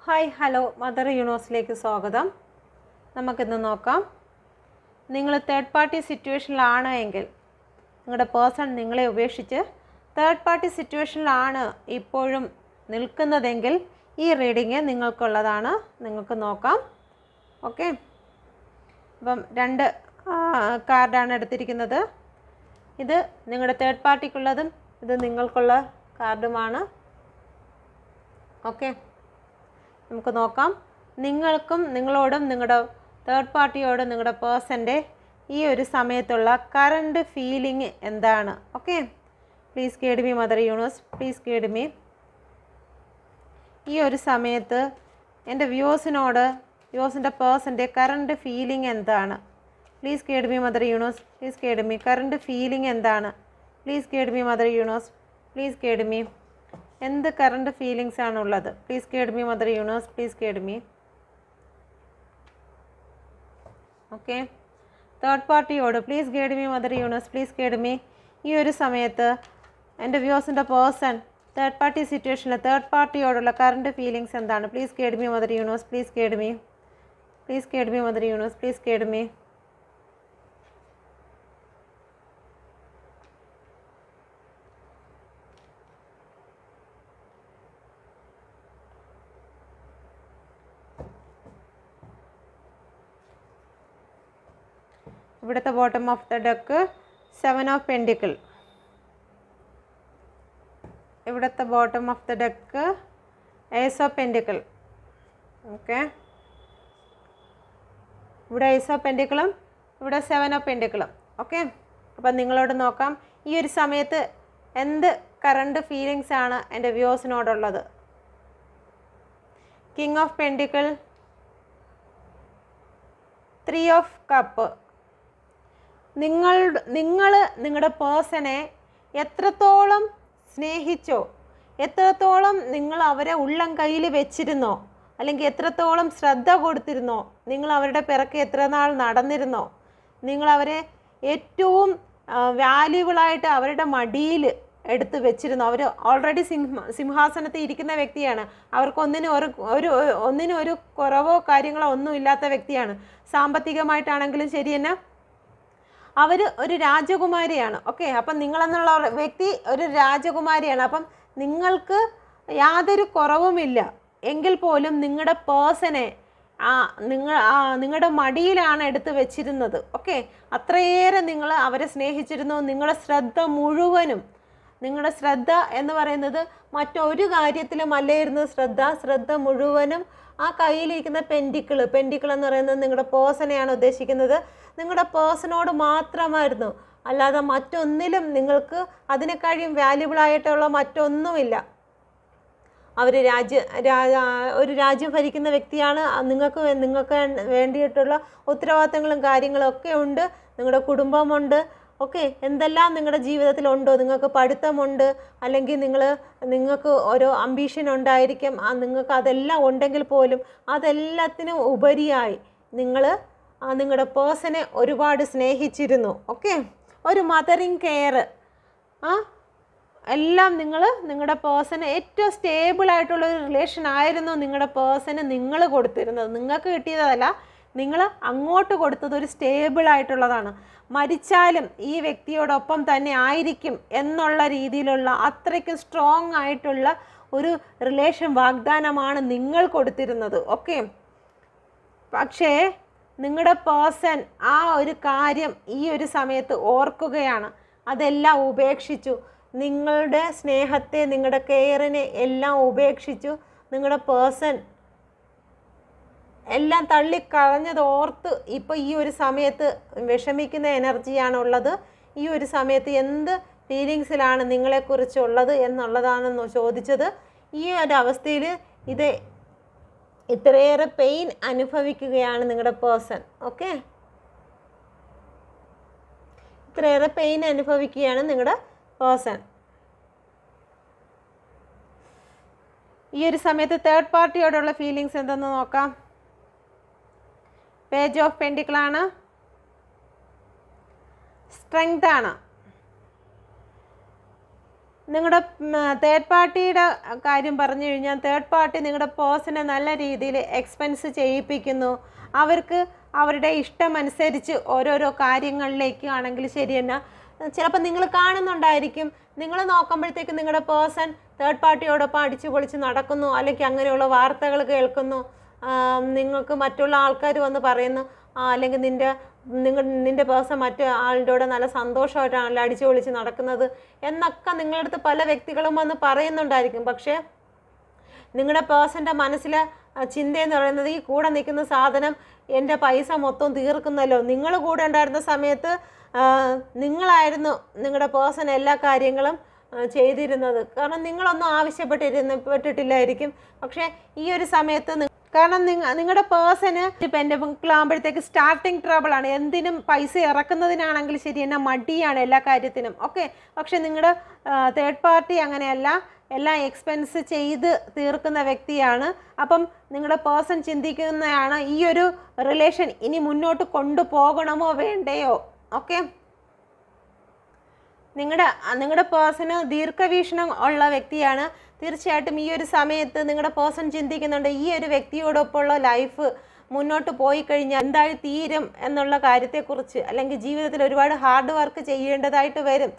Hi hello mother യൂണിവേഴ്സിലേക്ക് സ്വാഗതം. നമുക്കിന്ന് നോക്കാം. നിങ്ങൾ തേർഡ് പാർട്ടി സിറ്റുവേഷനിലാണ് എങ്കിൽ, നിങ്ങളുടെ പേഴ്സൺ നിങ്ങളെ ഉപേക്ഷിച്ച് തേർഡ് പാർട്ടി സിറ്റുവേഷനിലാണ് ഇപ്പോഴും നിൽക്കുന്നതെങ്കിൽ ഈ റീഡിങ് നിങ്ങൾക്കുള്ളതാണ്. നിങ്ങൾക്ക് നോക്കാം. ഓക്കെ, അപ്പം 2 കാർഡാണ് എടുത്തിരിക്കുന്നത്. ഇത് നിങ്ങളുടെ തേർഡ് പാർട്ടിക്കുള്ളതും ഇത് നിങ്ങൾക്കുള്ള കാർഡുമാണ്. ഓക്കെ, നമുക്ക് നോക്കാം. നിങ്ങൾക്കും നിങ്ങളോടും നിങ്ങളുടെ തേർഡ് പാർട്ടിയോടും നിങ്ങളുടെ പേഴ്സൻ്റെ ഈ ഒരു സമയത്തുള്ള കറണ്ട് ഫീലിംഗ് എന്താണ്? Okay, please guide me mother universe, please guide me. ഈ ഒരു സമയത്ത് എൻ്റെ വ്യൂസിൻ്റെ പേഴ്സൻ്റെ കറണ്ട് ഫീലിംഗ് എന്താണ്? Please guide me mother universe, please guide me. Current feeling എന്താണ്? Please guide me mother universe, please guide me. എന്ത് കറണ്ട് ഫീലിങ്സ് ആണുള്ളത്? Please guide me mother universe, please guide me. Okay, third പാർട്ടിയോട് please guide me mother universe, please guide me. ഈ ഒരു സമയത്ത് എൻ്റെ വ്യൂസിൻ്റെ person third party സിറ്റുവേഷനിൽ third പാർട്ടിയോടുള്ള കറണ്ട് ഫീലിങ്സ് എന്താണ്? Please guide me mother universe, please guide me. Please guide me mother universe, please guide me. ഇവിടുത്തെ bottom of the deck 7 of pentacle. ഇവിടുത്തെ bottom of the deck ace of pentacle. Okay, ഇവിടെ ace of പെൻഡിക്കിളും ഇവിടെ 7 of പെൻഡിക്കിളും. Okay, അപ്പം നിങ്ങളോട് നോക്കാം. ഈ ഒരു സമയത്ത് എന്ത് കറണ്ട് ഫീലിങ്സ് ആണ് എൻ്റെ വ്യൂസിനോടുള്ളത്? King of pentacle, 3 of cup. നിങ്ങൾ നിങ്ങളുടെ പേഴ്സണെ എത്രത്തോളം സ്നേഹിച്ചോ, എത്രത്തോളം നിങ്ങൾ അവരെ ഉള്ളം കയ്യിൽ വെച്ചിരുന്നോ, അല്ലെങ്കിൽ എത്രത്തോളം ശ്രദ്ധ കൊടുത്തിരുന്നോ, നിങ്ങൾ അവരുടെ പിറകെ എത്ര നാൾ നടന്നിരുന്നോ, നിങ്ങൾ അവരെ ഏറ്റവും വാല്യുബിളായിട്ട് അവരുടെ മടിയിൽ എടുത്ത് വെച്ചിരുന്നു. അവർ ഓൾറെഡി സിംഹാസനത്തിൽ ഇരിക്കുന്ന വ്യക്തിയാണ്. അവർക്ക് ഒന്നിനും ഒരു കുറവോ കാര്യങ്ങളോ ഒന്നും ഇല്ലാത്ത വ്യക്തിയാണ്. സാമ്പത്തികമായിട്ടാണെങ്കിലും ശരി തന്നെ അവർ ഒരു രാജകുമാരിയാണ്. ഓക്കെ, അപ്പം നിങ്ങളെന്നുള്ള വ്യക്തി ഒരു രാജകുമാരിയാണ്. അപ്പം നിങ്ങൾക്ക് യാതൊരു കുറവുമില്ല. എങ്കിൽ പോലും നിങ്ങളുടെ പേഴ്സണെ നിങ്ങളുടെ മടിയിലാണ് എടുത്ത് വെച്ചിരുന്നത്. ഓക്കെ, അത്രയേറെ നിങ്ങൾ അവരെ സ്നേഹിച്ചിരുന്നു. നിങ്ങളുടെ ശ്രദ്ധ എന്ന് പറയുന്നത് മറ്റൊരു കാര്യത്തിലും അല്ലായിരുന്നു. ശ്രദ്ധ മുഴുവനും ആ കയ്യിലിരിക്കുന്ന പെൻഡിക്കിൾ എന്ന് പറയുന്നത് നിങ്ങളുടെ പേഴ്സണെയാണ് ഉദ്ദേശിക്കുന്നത്. നിങ്ങളുടെ പേഴ്സണോട് മാത്രമായിരുന്നു, അല്ലാതെ മറ്റൊന്നിലും നിങ്ങൾക്ക് അതിനേക്കാളും വാല്യുബിൾ ആയിട്ടുള്ള മറ്റൊന്നുമില്ല. അവർ ഒരു രാജ്യം ഭരിക്കുന്ന വ്യക്തിയാണ്. നിങ്ങൾക്ക് വേണ്ടിയിട്ടുള്ള ഉത്തരവാദിത്തങ്ങളും കാര്യങ്ങളും ഒക്കെ ഉണ്ട്. നിങ്ങളുടെ കുടുംബമുണ്ട്. ഓക്കെ, എന്തെല്ലാം നിങ്ങളുടെ ജീവിതത്തിലുണ്ടോ, നിങ്ങൾക്ക് പഠിത്തമുണ്ട്, അല്ലെങ്കിൽ നിങ്ങൾക്ക് ഓരോ അംബീഷൻ ഉണ്ടായിരിക്കും. നിങ്ങൾക്ക് അതെല്ലാം ഉണ്ടെങ്കിൽ പോലും അതെല്ലാത്തിനും ഉപരിയായി നിങ്ങളുടെ പേഴ്സണെ ഒരുപാട് സ്നേഹിച്ചിരുന്നു. ഓക്കെ, ഒരു മദറിങ് കെയർ എല്ലാം നിങ്ങളുടെ പേഴ്സണ് ഏറ്റവും സ്റ്റേബിളായിട്ടുള്ള ഒരു റിലേഷൻ ആയിരുന്നു നിങ്ങളുടെ പേഴ്സണ് നിങ്ങൾ കൊടുത്തിരുന്നത്. നിങ്ങൾക്ക് കിട്ടിയതല്ല, നിങ്ങൾ അങ്ങോട്ട് കൊടുത്തത് ഒരു സ്റ്റേബിളായിട്ടുള്ളതാണ്. മരിച്ചാലും ഈ വ്യക്തിയോടൊപ്പം തന്നെ ആയിരിക്കും എന്നുള്ള രീതിയിലുള്ള അത്രയ്ക്ക് സ്ട്രോങ് ആയിട്ടുള്ള ഒരു റിലേഷൻ വാഗ്ദാനമാണ് നിങ്ങൾ കൊടുത്തിരുന്നത്. ഓക്കെ, പക്ഷേ നിങ്ങളുടെ പേഴ്സൺ ആ ഒരു കാര്യം ഈ ഒരു സമയത്ത് ഓർക്കുകയാണ്. അതെല്ലാം ഉപേക്ഷിച്ചു. നിങ്ങളുടെ സ്നേഹത്തെ, നിങ്ങളുടെ കെയറിനെ എല്ലാം ഉപേക്ഷിച്ചു. നിങ്ങളുടെ പേഴ്സൺ എല്ലാം തള്ളിക്കളഞ്ഞത് ഓർത്ത് ഇപ്പോൾ ഈ ഒരു സമയത്ത് വിഷമിക്കുന്ന എനർജിയാണുള്ളത്. ഈ ഒരു സമയത്ത് എന്ത് ഫീലിങ്സിലാണ് നിങ്ങളെക്കുറിച്ചുള്ളത് എന്നുള്ളതാണെന്ന് ചോദിച്ചത്. ഈ ഒരു അവസ്ഥയിൽ ഇത്രയേറെ പെയിൻ അനുഭവിക്കുകയാണ് നിങ്ങളുടെ പേഴ്സൺ. ഓക്കെ, ഇത്രയേറെ പെയിൻ അനുഭവിക്കുകയാണ് നിങ്ങളുടെ പേഴ്സൺ. ഈ ഒരു സമയത്ത് തേർഡ് പാർട്ടിയോടുള്ള ഫീലിങ്സ് എന്തെന്ന് നോക്കാം. പേജ് ഓഫ് പെൻഡിക്കിളാണ്, സ്ട്രെങ്ത് ആണ്, നിങ്ങളുടെ തേർഡ് പാർട്ടിയുടെ കാര്യം പറഞ്ഞു കഴിഞ്ഞാൽ തേർഡ് പാർട്ടി നിങ്ങളുടെ പേഴ്സണെ നല്ല രീതിയിൽ എക്സ്പെൻസ് ചെയ്യിപ്പിക്കുന്നു. അവർക്ക് അവരുടെ ഇഷ്ടമനുസരിച്ച് ഓരോരോ കാര്യങ്ങളിലേക്ക് ആണെങ്കിൽ ശരി തന്നെ ചിലപ്പോൾ നിങ്ങൾ കാണുന്നുണ്ടായിരിക്കും. നിങ്ങൾ നോക്കുമ്പോഴത്തേക്ക് നിങ്ങളുടെ പേഴ്സൺ തേർഡ് പാർട്ടിയോടൊപ്പം അടിച്ചു പൊളിച്ച് നടക്കുന്നു, അല്ലെങ്കിൽ അങ്ങനെയുള്ള വാർത്തകൾ കേൾക്കുന്നു. നിങ്ങൾക്ക് മറ്റുള്ള ആൾക്കാർ വന്ന് പറയുന്നു അല്ലെങ്കിൽ നിൻ്റെ പേഴ്സൺ മറ്റു ആളുടെ കൂടെ നല്ല സന്തോഷമായിട്ടാണല്ലോ അടിച്ചു പൊളിച്ച് നടക്കുന്നത് എന്നൊക്കെ നിങ്ങളുടെ അടുത്ത് പല വ്യക്തികളും വന്ന് പറയുന്നുണ്ടായിരിക്കും. പക്ഷേ നിങ്ങളുടെ പേഴ്സൻ്റെ മനസ്സിലെ ചിന്തയെന്ന് പറയുന്നത് ഈ കൂടെ നിൽക്കുന്ന സാധനം എൻ്റെ പൈസ മൊത്തം തീർക്കുന്നല്ലോ. നിങ്ങൾ കൂടെ ഉണ്ടായിരുന്ന സമയത്ത് നിങ്ങളായിരുന്നു നിങ്ങളുടെ പേഴ്സൺ എല്ലാ കാര്യങ്ങളും ചെയ്തിരുന്നത്. കാരണം നിങ്ങളൊന്നും ആവശ്യപ്പെട്ടിട്ടില്ലായിരിക്കും. പക്ഷേ ഈ ഒരു സമയത്ത് കാരണം നിങ്ങളുടെ പേഴ്സണ് പെൻഡിക്കിളാകുമ്പോഴത്തേക്ക് സ്റ്റാർട്ടിങ് ട്രബിളാണ്. എന്തിനും പൈസ ഇറക്കുന്നതിനാണെങ്കിൽ ശരി തന്നെ മടിയാണ് എല്ലാ കാര്യത്തിനും. ഓക്കെ, പക്ഷെ നിങ്ങളുടെ തേർഡ് പാർട്ടി അങ്ങനെയല്ല, എല്ലാം എക്സ്പെൻസ് ചെയ്ത് തീർക്കുന്ന വ്യക്തിയാണ്. അപ്പം നിങ്ങളുടെ പേഴ്സൺ ചിന്തിക്കുന്നതാണ് ഈ ഒരു റിലേഷൻ ഇനി മുന്നോട്ട് കൊണ്ടുപോകണമോ വേണ്ടയോ. ഓക്കെ, നിങ്ങളുടെ പേഴ്സണ് ദീർഘവീക്ഷണം ഉള്ള വ്യക്തിയാണ്. തീർച്ചയായിട്ടും ഈ ഒരു സമയത്ത് നിങ്ങളുടെ പേഴ്സൺ ചിന്തിക്കുന്നുണ്ട് ഈ ഒരു വ്യക്തിയോടൊപ്പമുള്ള ലൈഫ് മുന്നോട്ട് പോയി കഴിഞ്ഞാൽ എന്തായി തീരും എന്നുള്ള കാര്യത്തെക്കുറിച്ച്, അല്ലെങ്കിൽ ജീവിതത്തിൽ ഒരുപാട് ഹാർഡ് വർക്ക് ചെയ്യേണ്ടതായിട്ട് വരും.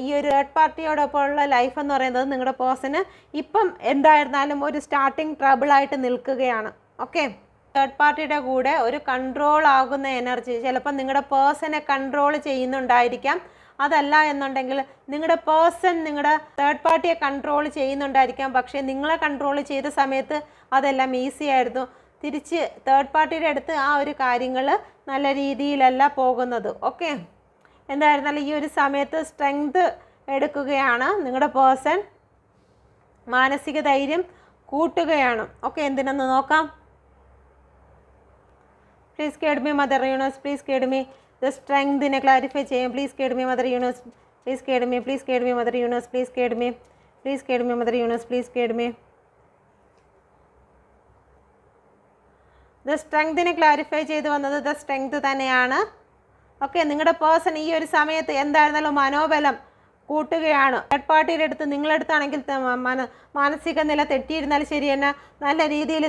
ഈ ഒരു തേർഡ് പാർട്ടിയോടൊപ്പമുള്ള ലൈഫ് എന്ന് പറയുന്നത് നിങ്ങളുടെ പേഴ്സണ് ഇപ്പം എന്തായിരുന്നാലും ഒരു സ്റ്റാർട്ടിങ് ട്രബിളായിട്ട് നിൽക്കുകയാണ്. ഓക്കെ, തേർഡ് പാർട്ടിയുടെ കൂടെ ഒരു കൺട്രോൾ ആകുന്ന എനർജി ചിലപ്പോൾ നിങ്ങളുടെ പേഴ്സണെ കൺട്രോൾ ചെയ്യുന്നുണ്ടായിരിക്കാം. അതല്ല എന്നുണ്ടെങ്കിൽ നിങ്ങളുടെ പേഴ്സൺ നിങ്ങളുടെ തേർഡ് പാർട്ടിയെ കൺട്രോൾ ചെയ്യുന്നുണ്ടായിരിക്കാം. പക്ഷേ നിങ്ങളെ കൺട്രോൾ ചെയ്ത സമയത്ത് അതെല്ലാം ഈസി ആയിരുന്നു. തിരിച്ച് തേർഡ് പാർട്ടിയുടെ അടുത്ത് ആ ഒരു കാര്യങ്ങൾ നല്ല രീതിയിലല്ല പോകുന്നത്. ഓക്കെ, എന്തായിരുന്നാലും ഈ ഒരു സമയത്ത് സ്ട്രെങ്ത് എടുക്കുകയാണ് നിങ്ങളുടെ പേഴ്സൺ, മാനസിക ധൈര്യം കൂട്ടുകയാണ്. ഓക്കെ, എന്തിനെന്ന് നോക്കാം. Please guide me mother universe, please guide me the strength in a clarify ചെയ്യാം. Please guide me mother universe, please guide me, please guide me mother universe, please guide me, please guide me mother universe, please guide me. The സ്ട്രെങ്തിനെ clarify ചെയ്ത് വന്നത് the strength തന്നെയാണ്. Okay, നിങ്ങളുടെ person ഈ ഒരു സമയത്ത് എന്തായിരുന്നാലും മനോബലം കൂട്ടുകയാണ്. തേർഡ് പാർട്ടിയുടെ അടുത്ത് നിങ്ങളടുത്താണെങ്കിൽ മാനസിക നില തെറ്റിയിരുന്നാൽ ശരി തന്നെ നല്ല രീതിയിൽ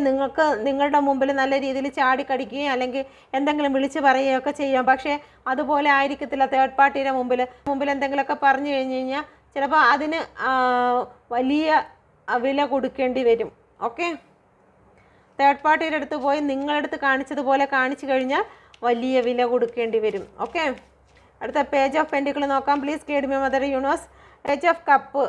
നിങ്ങളുടെ മുമ്പിൽ നല്ല രീതിയിൽ ചാടിക്കടിക്കുകയും അല്ലെങ്കിൽ എന്തെങ്കിലും വിളിച്ച് പറയുകയൊക്കെ ചെയ്യാം. പക്ഷേ അതുപോലെ ആയിരിക്കത്തില്ല തേർഡ് പാർട്ടിയുടെ മുമ്പിൽ എന്തെങ്കിലുമൊക്കെ പറഞ്ഞു കഴിഞ്ഞ് കഴിഞ്ഞാൽ ചിലപ്പോൾ അതിന് വലിയ വില കൊടുക്കേണ്ടി വരും. ഓക്കെ, തേർഡ് പാർട്ടിയുടെ അടുത്ത് പോയി നിങ്ങളടുത്ത് കാണിച്ചതുപോലെ കാണിച്ചു കഴിഞ്ഞാൽ വലിയ വില കൊടുക്കേണ്ടി വരും. ഓക്കെ, അടുത്ത പേജ് ഓഫ് പെൻഡിക്കിൾ നോക്കാം. Please guide me mother universe. Page of cup,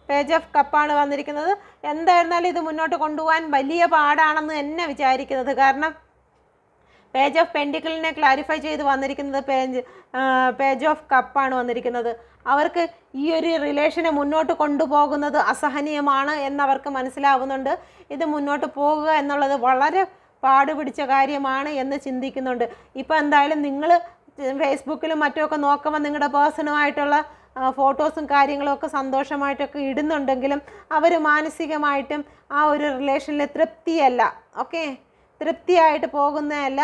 page of കപ്പാണ് വന്നിരിക്കുന്നത്. എന്തായിരുന്നാലും ഇത് മുന്നോട്ട് കൊണ്ടുപോകാൻ വലിയ പാടാണെന്ന് തന്നെ വിചാരിക്കുന്നത്. കാരണം പേജ് ഓഫ് പെൻഡിക്കിളിനെ ക്ലാരിഫൈ ചെയ്ത് വന്നിരിക്കുന്നത് പേജ് ഓഫ് കപ്പാണ് വന്നിരിക്കുന്നത്. അവർക്ക് ഈ ഒരു റിലേഷനെ മുന്നോട്ട് കൊണ്ടുപോകുന്നത് അസഹനീയമാണ് എന്നവർക്ക് മനസ്സിലാവുന്നുണ്ട്. ഇത് മുന്നോട്ട് പോകുക എന്നുള്ളത് വളരെ പാടുപിടിച്ച കാര്യമാണ് എന്ന് ചിന്തിക്കുന്നുണ്ട്. ഇപ്പോൾ എന്തായാലും നിങ്ങൾ ഫേസ്ബുക്കിലും മറ്റുമൊക്കെ നോക്കുമ്പോൾ നിങ്ങളുടെ പേഴ്സണുമായിട്ടുള്ള ഫോട്ടോസും കാര്യങ്ങളൊക്കെ സന്തോഷമായിട്ടൊക്കെ ഇടുന്നുണ്ടെങ്കിലും അവർ മാനസികമായിട്ടും ആ ഒരു റിലേഷനിൽ തൃപ്തിയല്ല. ഓക്കെ, തൃപ്തിയായിട്ട് പോകുന്നതല്ല.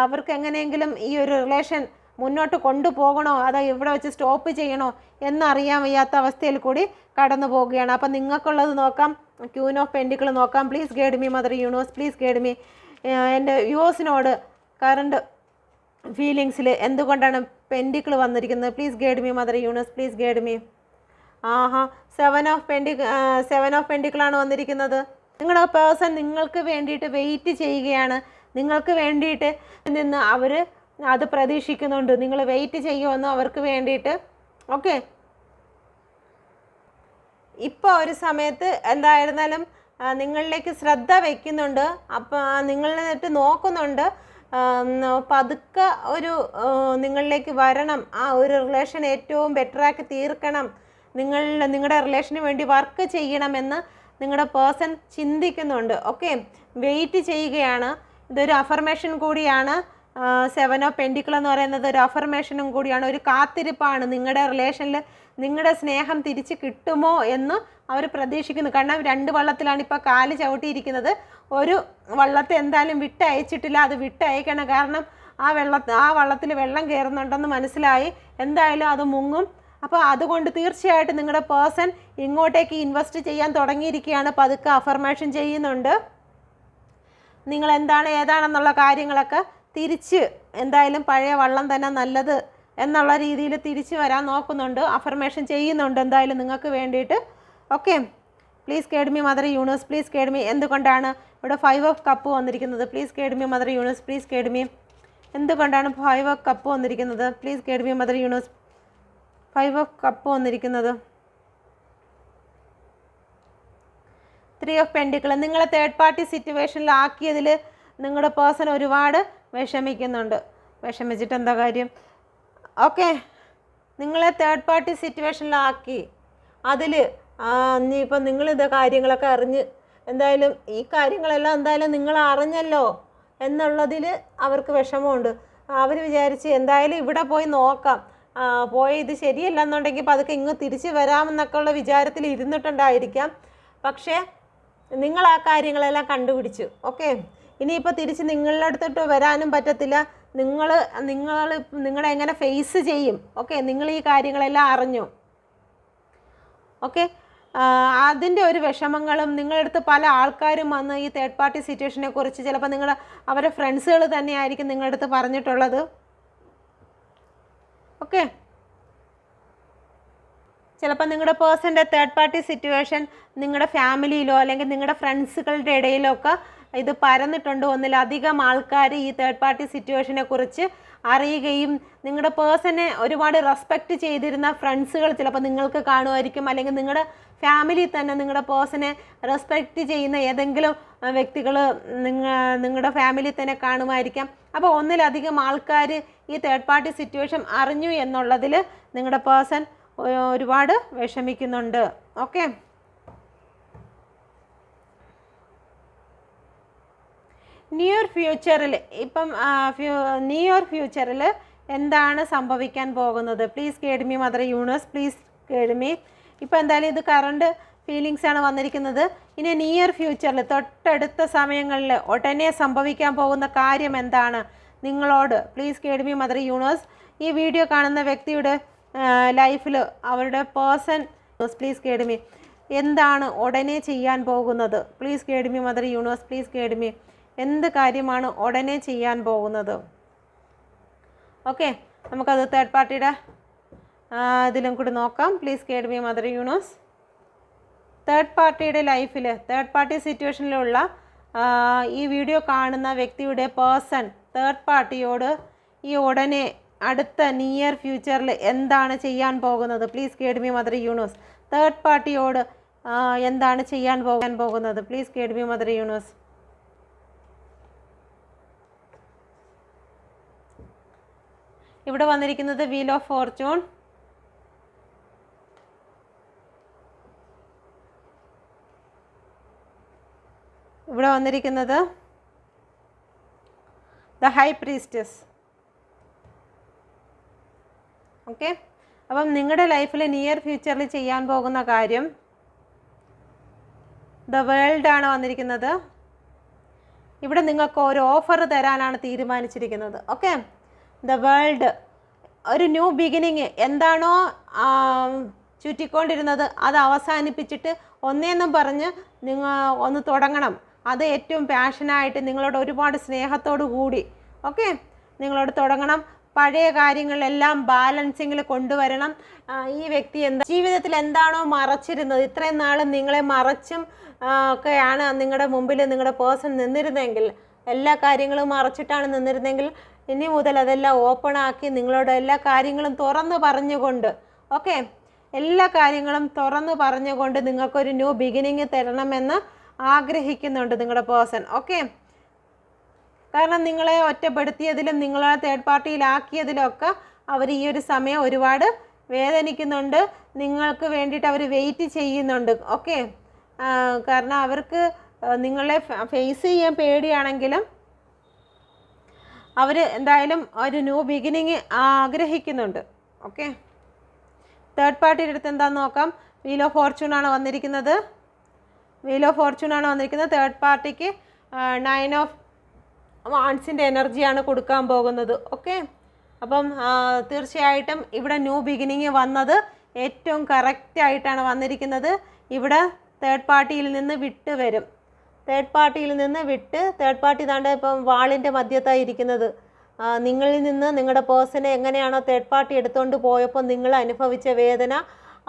അവർക്ക് എങ്ങനെയെങ്കിലും ഈ ഒരു റിലേഷൻ മുന്നോട്ട് കൊണ്ടുപോകണോ അതോ ഇവിടെ വെച്ച് സ്റ്റോപ്പ് ചെയ്യണോ എന്നറിയാൻ വയ്യാത്ത അവസ്ഥയിൽ കൂടി കടന്നു പോവുകയാണ്. അപ്പം നിങ്ങൾക്കുള്ളത് നോക്കാം. ക്യൂൻ ഓഫ് പെൻഡിക്കിൾ നോക്കാം. Please guide me mother universe, please guide me. എൻ്റെ വ്യൂവേഴ്സിനോട് കറണ്ട് ഫീലിങ്സിൽ എന്തുകൊണ്ടാണ് പെൻഡിക്കിൾ വന്നിരിക്കുന്നത്? Please guide me mother universe, please guide me. Seven of പെൻഡിക്കിളാണ് വന്നിരിക്കുന്നത്. നിങ്ങളുടെ പേഴ്സൺ നിങ്ങൾക്ക് വേണ്ടിയിട്ട് വെയിറ്റ് ചെയ്യുകയാണ്. നിങ്ങൾക്ക് വേണ്ടിയിട്ട് നിന്ന് അവർ അത് പ്രതീക്ഷിക്കുന്നുണ്ട്. നിങ്ങൾ വെയിറ്റ് ചെയ്യുമെന്ന് അവർക്ക് വേണ്ടിയിട്ട്. ഓക്കെ, ഇപ്പോൾ ഒരു സമയത്ത് എന്തായിരുന്നാലും നിങ്ങളിലേക്ക് ശ്രദ്ധ വയ്ക്കുന്നുണ്ട്. അപ്പോൾ നിങ്ങളിട്ട് നോക്കുന്നുണ്ട്. പതുക്കെ ഒരു നിങ്ങളിലേക്ക് വരണം. ആ ഒരു റിലേഷൻ ഏറ്റവും ബെറ്ററാക്കി തീർക്കണം. നിങ്ങളുടെ റിലേഷന് വേണ്ടി വർക്ക് ചെയ്യണമെന്ന് നിങ്ങളുടെ പേഴ്സൺ ചിന്തിക്കുന്നുണ്ട്. ഓക്കെ, വെയിറ്റ് ചെയ്യുകയാണ്. ഇതൊരു അഫർമേഷൻ കൂടിയാണ്. സെവൻ ഓഫ് പെൻഡിക്കിൾ എന്ന് പറയുന്നത് ഒരു അഫർമേഷനും കൂടിയാണ്. ഒരു കാത്തിരിപ്പാണ്. നിങ്ങളുടെ റിലേഷനിൽ നിങ്ങളുടെ സ്നേഹം തിരിച്ച് കിട്ടുമോ എന്ന് അവർ പ്രതീക്ഷിക്കുന്നു. കാരണം രണ്ട് വള്ളത്തിലാണ് ഇപ്പോൾ കാല് ചവിട്ടിയിരിക്കുന്നത്. ഒരു വള്ളത്തെ എന്തായാലും വിട്ടയച്ചിട്ടില്ല. അത് വിട്ടയക്കണം. കാരണം ആ വള്ളത്തിൽ വെള്ളം കയറുന്നുണ്ടെന്ന് മനസ്സിലായി. എന്തായാലും അത് മുങ്ങും. അപ്പോൾ അതുകൊണ്ട് തീർച്ചയായിട്ടും നിങ്ങളുടെ പേഴ്സൺ ഇങ്ങോട്ടേക്ക് ഇൻവെസ്റ്റ് ചെയ്യാൻ തുടങ്ങിയിരിക്കുകയാണ്. പതുക്കെ അഫർമേഷൻ ചെയ്യുന്നുണ്ട്. നിങ്ങൾ എന്താണ് ഏതാണെന്നുള്ള കാര്യങ്ങളൊക്കെ തിരിച്ച് എന്തായാലും പഴയ വള്ളം തന്നെ നല്ലത് എന്നുള്ള രീതിയിൽ തിരിച്ച് വരാൻ നോക്കുന്നുണ്ട്. അഫർമേഷൻ ചെയ്യുന്നുണ്ട് എന്തായാലും നിങ്ങൾക്ക് വേണ്ടിയിട്ട്. Okay, please guide me mother universe, please guide me. എന്തുകൊണ്ടാണ് ഇവിടെ 5 ഓഫ് കപ്പ് വന്നിരിക്കുന്നത്? Please guide me mother universe, please guide me. എന്തുകൊണ്ടാണ് 5 ഓഫ് കപ്പ് വന്നിരിക്കുന്നത്? Please guide me mother universe. 5 of cup വന്നിരിക്കുന്നത്. 3 ഓഫ് പെൻഡിക്കിൾ. നിങ്ങളെ തേർഡ് പാർട്ടി സിറ്റുവേഷനിലാക്കിയതിൽ നിങ്ങളുടെ person ഒരുപാട് വിഷമിക്കുന്നുണ്ട്. വിഷമിച്ചിട്ട് എന്താ കാര്യം? ഓക്കെ, നിങ്ങളെ തേർഡ് പാർട്ടി സിറ്റുവേഷനിലാക്കി അതിൽ ഇനിയിപ്പോൾ നിങ്ങളിത് കാര്യങ്ങളൊക്കെ അറിഞ്ഞ് എന്തായാലും ഈ കാര്യങ്ങളെല്ലാം എന്തായാലും നിങ്ങൾ അറിഞ്ഞല്ലോ എന്നുള്ളതിൽ അവർക്ക് വിഷമമുണ്ട്. അവർ വിചാരിച്ച് എന്തായാലും ഇവിടെ പോയി നോക്കാം, പോയി ഇത് ശരിയല്ല എന്നുണ്ടെങ്കിൽ പതുക്കെ ഇങ്ങ് തിരിച്ച് വരാമെന്നൊക്കെ ഉള്ള വിചാരത്തിൽ ഇരുന്നിട്ടുണ്ടായിരിക്കാം. പക്ഷേ നിങ്ങൾ ആ കാര്യങ്ങളെല്ലാം കണ്ടുപിടിച്ചു. ഓക്കെ, ഇനിയിപ്പോൾ തിരിച്ച് നിങ്ങളുടെ അടുത്തോട്ട് വരാനും പറ്റത്തില്ല. നിങ്ങൾ നിങ്ങളെ എങ്ങനെ ഫേസ് ചെയ്യും? ഓക്കെ, നിങ്ങൾ ഈ കാര്യങ്ങളെല്ലാം അറിഞ്ഞു. ഓക്കെ, അതിൻ്റെ ഒരു വിഷമങ്ങളും നിങ്ങളുടെ അടുത്ത് പല ആൾക്കാരും വന്ന് ഈ തേർഡ് പാർട്ടി സിറ്റുവേഷനെ കുറിച്ച് ചിലപ്പോൾ അവരെ ഫ്രണ്ട്സുകൾ തന്നെയായിരിക്കും നിങ്ങളുടെ അടുത്ത് പറഞ്ഞിട്ടുള്ളത്. ഓക്കെ, ചിലപ്പോൾ നിങ്ങളുടെ പേഴ്സൻ്റെ തേർഡ് പാർട്ടി സിറ്റുവേഷൻ നിങ്ങളുടെ ഫാമിലിയിലോ അല്ലെങ്കിൽ നിങ്ങളുടെ ഫ്രണ്ട്സുകളുടെ ഇടയിലോ ഒക്കെ ഇത് പരന്നിട്ടുണ്ട്. ഒന്നിലധികം ആൾക്കാർ ഈ തേർഡ് പാർട്ടി സിറ്റുവേഷനെ കുറിച്ച് അറിയുകയും നിങ്ങളുടെ പേഴ്സണെ ഒരുപാട് റെസ്പെക്റ്റ് ചെയ്തിരുന്ന ഫ്രണ്ട്സുകൾ ചിലപ്പോൾ നിങ്ങൾക്ക് കാണുമായിരിക്കും. അല്ലെങ്കിൽ നിങ്ങളുടെ ഫാമിലി തന്നെ നിങ്ങളുടെ പേഴ്സണെ റെസ്പെക്റ്റ് ചെയ്യുന്ന ഏതെങ്കിലും വ്യക്തികൾ നിങ്ങളുടെ ഫാമിലി തന്നെ കാണുമായിരിക്കാം. അപ്പോൾ ഒന്നിലധികം ആൾക്കാർ ഈ തേർഡ് പാർട്ടി സിറ്റുവേഷൻ അറിഞ്ഞു എന്നുള്ളതിൽ നിങ്ങളുടെ പേഴ്സൺ ഒരുപാട് വിഷമിക്കുന്നുണ്ട്. ഓക്കെ, നിയർ ഫ്യൂച്ചറിൽ ഇപ്പം നിയർ ഫ്യൂച്ചറിൽ എന്താണ് സംഭവിക്കാൻ പോകുന്നത്? Please guide me mother universe, please guide me. ഇപ്പോൾ എന്തായാലും ഇത് കറണ്ട് ഫീലിങ്സാണ് വന്നിരിക്കുന്നത്. ഇനി നിയർ ഫ്യൂച്ചറിൽ തൊട്ടടുത്ത സമയങ്ങളിൽ ഉടനെ സംഭവിക്കാൻ പോകുന്ന കാര്യം എന്താണ് നിങ്ങളോട്? Please guide me mother universe. ഈ വീഡിയോ കാണുന്ന വ്യക്തിയുടെ ലൈഫിൽ അവരുടെ പേഴ്സൺ പ്ലീസ് ഗൈഡ് മീ എന്താണ് ഉടനെ ചെയ്യാൻ പോകുന്നത്? Please guide me mother universe, please guide me. എന്ത് കാര്യമാണ് ഉടനെ ചെയ്യാൻ പോകുന്നത്? ഓക്കെ, നമുക്കത് തേർഡ് പാർട്ടിയുടെ ഇതിലും കൂടി നോക്കാം. Please guide me mother universe. Third പാർട്ടിയുടെ ലൈഫിൽ തേർഡ് പാർട്ടി സിറ്റുവേഷനിലുള്ള ഈ വീഡിയോ കാണുന്ന വ്യക്തിയുടെ പേഴ്സൺ തേർഡ് പാർട്ടിയോട് ഈ ഉടനെ അടുത്ത നിയർ ഫ്യൂച്ചറിൽ എന്താണ് ചെയ്യാൻ പോകുന്നത്? Please guide me mother universe. Third പാർട്ടിയോട് എന്താണ് ചെയ്യാൻ പോകുന്നത്? Please guide me mother universe. ഇവിടെ വന്നിരിക്കുന്നത് വീൽ ഓഫ് ഫോർച്യൂൺ. ഇവിടെ വന്നിരിക്കുന്നത് ദ ഹൈ പ്രീസ്റ്റസ്. ഓക്കെ, അപ്പം നിങ്ങളുടെ ലൈഫിൽ നിയർ ഫ്യൂച്ചറിൽ ചെയ്യാൻ പോകുന്ന കാര്യം ദ വേൾഡ് ആണ് വന്നിരിക്കുന്നത്. ഇവിടെ നിങ്ങൾക്ക് ഒരു ഓഫർ തരാനാണ് തീരുമാനിച്ചിരിക്കുന്നത്. ഓക്കെ, ദ വേൾഡ് ഒരു ന്യൂ ബിഗിനിങ് എന്താണോ ചുറ്റിക്കൊണ്ടിരുന്നത് അത് അവസാനിപ്പിച്ചിട്ട് ഒന്നേന്നും പറഞ്ഞ് നിങ്ങൾ ഒന്ന് തുടങ്ങണം. അത് ഏറ്റവും പാഷനായിട്ട് നിങ്ങളോട് ഒരുപാട് സ്നേഹത്തോടു കൂടി ഓക്കെ നിങ്ങളോട് തുടങ്ങണം. പഴയ കാര്യങ്ങളെല്ലാം ബാലൻസിങ്ങിൽ കൊണ്ടുവരണം. ഈ വ്യക്തി ജീവിതത്തിൽ എന്താണോ മറച്ചിരുന്നത്, ഇത്രയും നാൾ നിങ്ങളെ മറച്ചും ഒക്കെയാണ് നിങ്ങളുടെ മുമ്പിൽ നിങ്ങളുടെ പേഴ്സൺ നിന്നിരുന്നെങ്കിൽ, എല്ലാ കാര്യങ്ങളും മറച്ചിട്ടാണ് നിന്നിരുന്നെങ്കിൽ ഇനി മുതൽ അതെല്ലാം ഓപ്പൺ ആക്കി നിങ്ങളോട് എല്ലാ കാര്യങ്ങളും തുറന്നു പറഞ്ഞുകൊണ്ട് എല്ലാ കാര്യങ്ങളും തുറന്നു പറഞ്ഞുകൊണ്ട് നിങ്ങൾക്കൊരു ന്യൂ ബിഗിനിങ് തരണമെന്ന് ആഗ്രഹിക്കുന്നുണ്ട് നിങ്ങളുടെ പേഴ്സൺ. കാരണം നിങ്ങളെ ഒറ്റപ്പെടുത്തിയതിലും നിങ്ങളെ തേർഡ് പാർട്ടിയിലാക്കിയതിലൊക്കെ അവർ ഈ ഒരു സമയം ഒരുപാട് വേദനിക്കുന്നുണ്ട്. നിങ്ങൾക്ക് വേണ്ടിയിട്ട് അവർ വെയിറ്റ് ചെയ്യുന്നുണ്ട്. കാരണം അവർക്ക് നിങ്ങളെ ഫേസ് ചെയ്യാൻ പേടിയാണെങ്കിലും അവർ എന്തായാലും ഒരു ന്യൂ ബിഗിനിങ് ആഗ്രഹിക്കുന്നുണ്ട്. തേർഡ് പാർട്ടിയുടെ അടുത്ത് എന്താണെന്ന് നോക്കാം. വീൽ ഓഫ് ഫോർച്യൂൺ ആണ് വന്നിരിക്കുന്നത്. തേർഡ് പാർട്ടിക്ക് 9 ഓഫ് വാൺസിൻ്റെ എനർജിയാണ് കൊടുക്കാൻ പോകുന്നത്. അപ്പം തീർച്ചയായിട്ടും ഇവിടെ ന്യൂ ബിഗിനിങ് വന്നത് ഏറ്റവും കറക്റ്റായിട്ടാണ് വന്നിരിക്കുന്നത്. ഇവിടെ തേർഡ് പാർട്ടിയിൽ നിന്ന് വിട്ട് വരും. തേർഡ് പാർട്ടിയിൽ നിന്ന് വിട്ട് തേർഡ് പാർട്ടി താണ്ട് ഇപ്പം വാളിൻ്റെ മധ്യത്തായി ഇരിക്കുന്നത്. നിങ്ങളിൽ നിന്ന് നിങ്ങളുടെ പേഴ്സണെ എങ്ങനെയാണോ തേർഡ് പാർട്ടി എടുത്തുകൊണ്ട് പോയപ്പോൾ നിങ്ങൾ അനുഭവിച്ച വേദന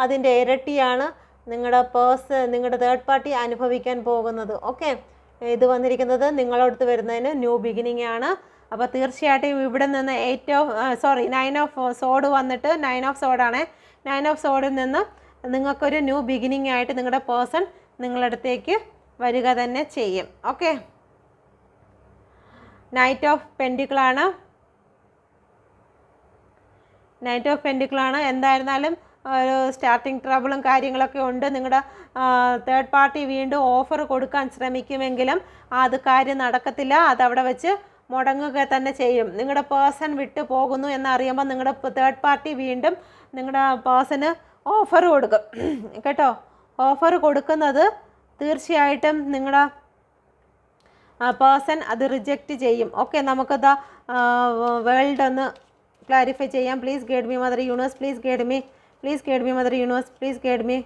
അതിൻ്റെ ഇരട്ടിയാണ് നിങ്ങളുടെ തേർഡ് പാർട്ടി അനുഭവിക്കാൻ പോകുന്നത്. ഓക്കെ, ഇത് വന്നിരിക്കുന്നത് നിങ്ങളടുത്ത് വരുന്നതിന് ന്യൂ ബിഗിനിങ് ആണ്. അപ്പോൾ തീർച്ചയായിട്ടും ഇവിടെ നിന്ന് 9 ഓഫ് സോഡ് വന്നിട്ട് 9 ഓഫ് സോഡാണ്. 9 ഓഫ് സോഡിൽ നിന്ന് നിങ്ങൾക്കൊരു ന്യൂ ബിഗിനിങ് ആയിട്ട് നിങ്ങളുടെ പേഴ്സൺ നിങ്ങളടുത്തേക്ക് വരിക തന്നെ ചെയ്യും. ഓക്കെ, നൈറ്റ് ഓഫ് പെൻഡിക്കിളാണ്. എന്തായിരുന്നാലും ഒരു സ്റ്റാർട്ടിങ് ട്രബിളും കാര്യങ്ങളൊക്കെ ഉണ്ട്. നിങ്ങളുടെ തേർഡ് പാർട്ടി വീണ്ടും ഓഫർ കൊടുക്കാൻ ശ്രമിക്കുമെങ്കിലും അത് കാര്യം നടക്കത്തില്ല. അതവിടെ വെച്ച് മുടങ്ങുക തന്നെ ചെയ്യും. നിങ്ങളുടെ പേഴ്സൺ വിട്ടു പോകുന്നു എന്നറിയുമ്പോൾ നിങ്ങളുടെ തേർഡ് പാർട്ടി വീണ്ടും നിങ്ങളുടെ പേഴ്സണ് ഓഫർ കൊടുക്കും കേട്ടോ. ഓഫർ കൊടുക്കുന്നത് തീർച്ചയായിട്ടും നിങ്ങളുടെ പേഴ്സൺ അത് റിജക്റ്റ് ചെയ്യും. ഓക്കെ, നമുക്കത് വേൾഡ് ഒന്ന് ക്ലാരിഫൈ ചെയ്യാം. Please guide me mother universe, please guide me mother universe, please guide me.